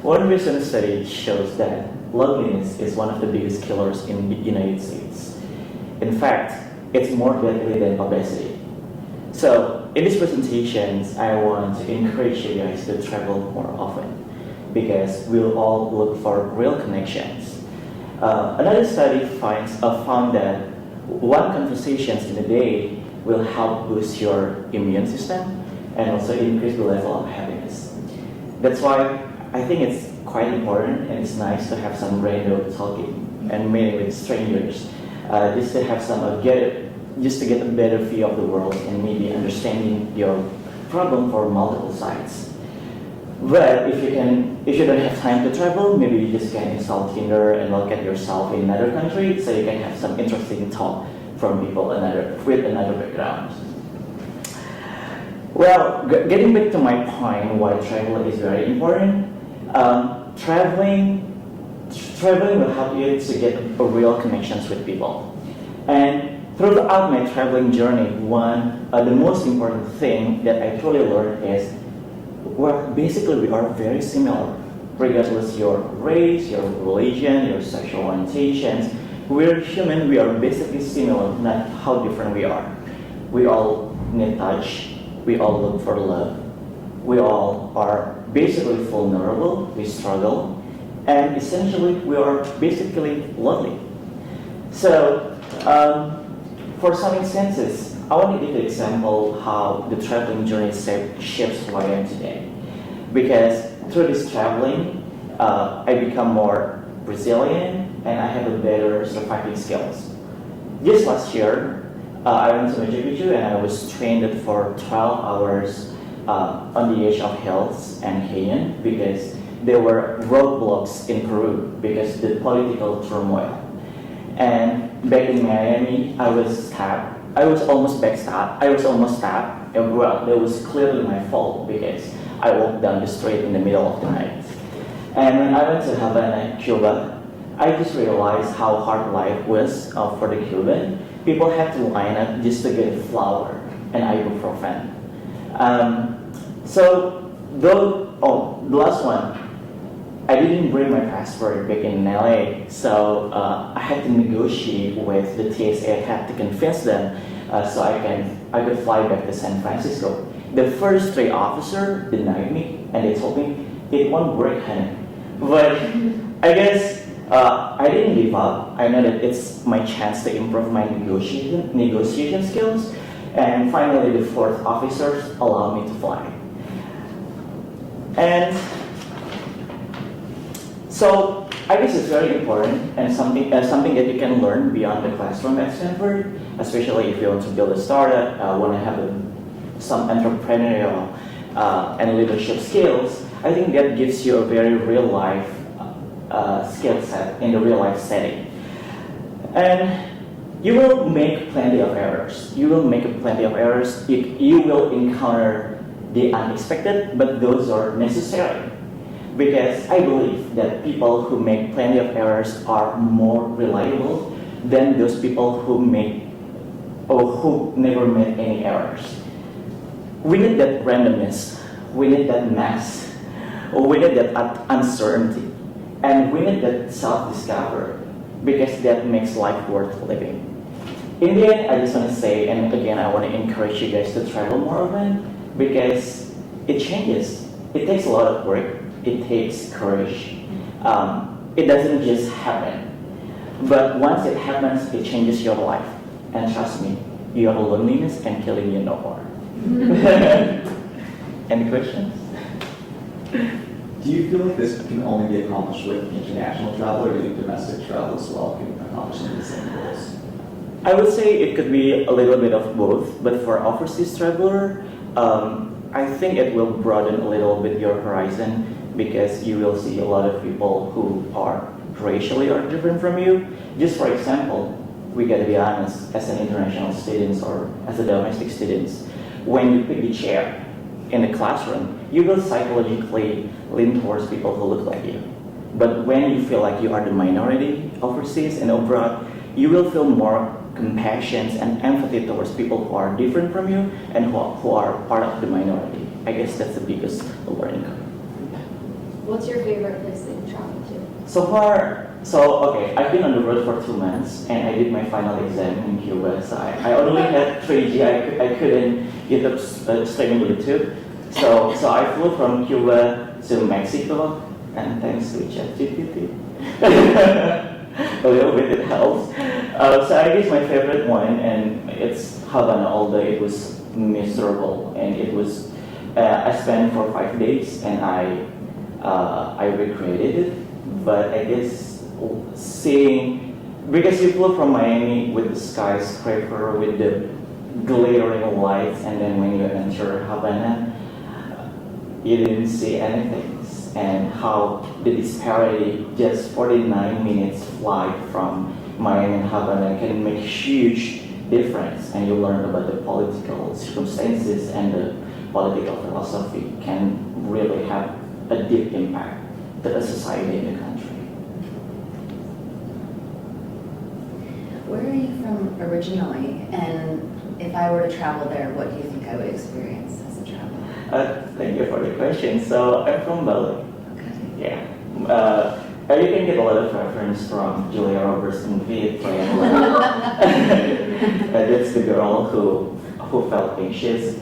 One recent study shows that loneliness is one of the biggest killers in the United States. In fact, it's more deadly than obesity. So, in these presentations, I want to encourage you guys to travel more often because we'll all look for real connections. Another study found that one conversation in a day will help boost your immune system and also increase the level of happiness. That's why I think it's quite important and it's nice to have some random talking and meeting with strangers, just to have just to get a better view of the world and maybe understanding your problem for multiple sides. But if you don't have time to travel, maybe you just can install Tinder and look at yourself in another country so you can have some interesting talk from people with another background. Well, getting back to my point why travel is very important, traveling will help you to get real connections with people. And throughout my traveling journey, the most important thing that I truly learned is basically we are very similar, regardless your race, your religion, your sexual orientations. We're human, we are basically similar, not how different we are. We all need touch, we all look for love, we all are basically vulnerable, we struggle, and essentially we are basically lonely. So, for some instances, I want to give an example how the traveling journey shapes who I am today. Because through this traveling, I become more resilient and I have a better surviving skills. Just last year, I went to Machu Picchu and I was trained for 12 hours on the edge of hills and canyon because there were roadblocks in Peru because of the political turmoil. And back in Miami, I was stabbed. I was almost stabbed. And well, that was clearly my fault because I walked down the street in the middle of the night. And when I went to Havana, Cuba, I just realized how hard life was for the Cuban. People had to line up just to get a flower and ibuprofen. The last one, I didn't bring my passport back in LA, so I had to negotiate with the TSA. I had to convince them so I could fly back to San Francisco. The first 3 officers denied me, and they told me it won't work, honey. But I guess I didn't give up. I know that it's my chance to improve my negotiation skills, and finally the 4th officers allowed me to fly. And so I guess it's very important and something that you can learn beyond the classroom at Stanford, especially if you want to build a startup, want to have some entrepreneurial and leadership skills. I think that gives you a very real life skill set in the real life setting. And you will make plenty of errors. You will encounter the unexpected, but those are necessary. Because I believe that people who make plenty of errors are more reliable than those people who never made any errors. We need that randomness, we need that mess, we need that uncertainty, and we need that self-discovery because that makes life worth living. In the end, I just want to say, and again, I want to encourage you guys to travel more often because it changes. It takes a lot of work. It takes courage. It doesn't just happen. But once it happens, it changes your life. And trust me, your loneliness can killing you no more. Any questions? Do you feel like this can only be accomplished with international travel, or do you think domestic travel as well can accomplish the same goals? I would say it could be a little bit of both, but for overseas traveler, I think it will broaden a little bit your horizon because you will see a lot of people who are racially or different from you. Just for example, we gotta be honest, as an international students or as a domestic students, when you pick the chair in the classroom, you will psychologically lean towards people who look like you. But when you feel like you are the minority overseas and abroad, you will feel more compassion and empathy towards people who are different from you and who are part of the minority. I guess that's the biggest learning. What's your favorite place that you've traveled to? So far, okay, I've been on the road for 2 months, and I did my final exam in Cuba. So I only had 3G. I couldn't get up streaming YouTube. So I flew from Cuba to Mexico, and thanks to ChatGPT, a little bit it helps. So I guess my favorite one, and it's Havana. Although it was miserable, and it was I spent for 5 days, and I regretted it. But I guess seeing, because you flew from Miami with the skyscraper, with the glittering lights, and then when you enter Havana, you didn't see anything. And how the disparity, just 49 minutes flight from Miami and Havana can make huge difference. And you learn about the political circumstances, and the political philosophy can really have a deep impact to the society in the country. Where are you from originally? And if I were to travel there, what do you think I would experience as a traveler? Thank you for the question. So I'm from Bali. Okay. Yeah. You can get a lot of reference from Julia Roberts' movie, Triangle. That's the girl who felt anxious,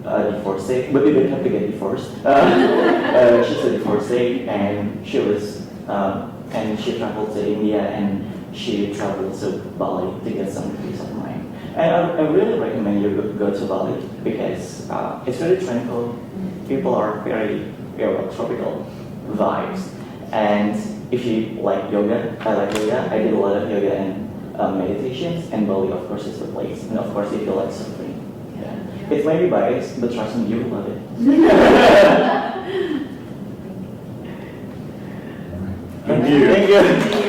divorcee, but didn't have to get divorced. She's a divorcee, and she was, and she traveled to India, and she traveled to Bali to get some peace of mind. And I really recommend you go to Bali because it's very tranquil. People are very tropical vibes, and if you like yoga, I like yoga. I did a lot of yoga and meditations, and Bali, of course, is the place. And of course, if you like surfing. It may be biased, but trust me, you will love it. Thank you. Thank you.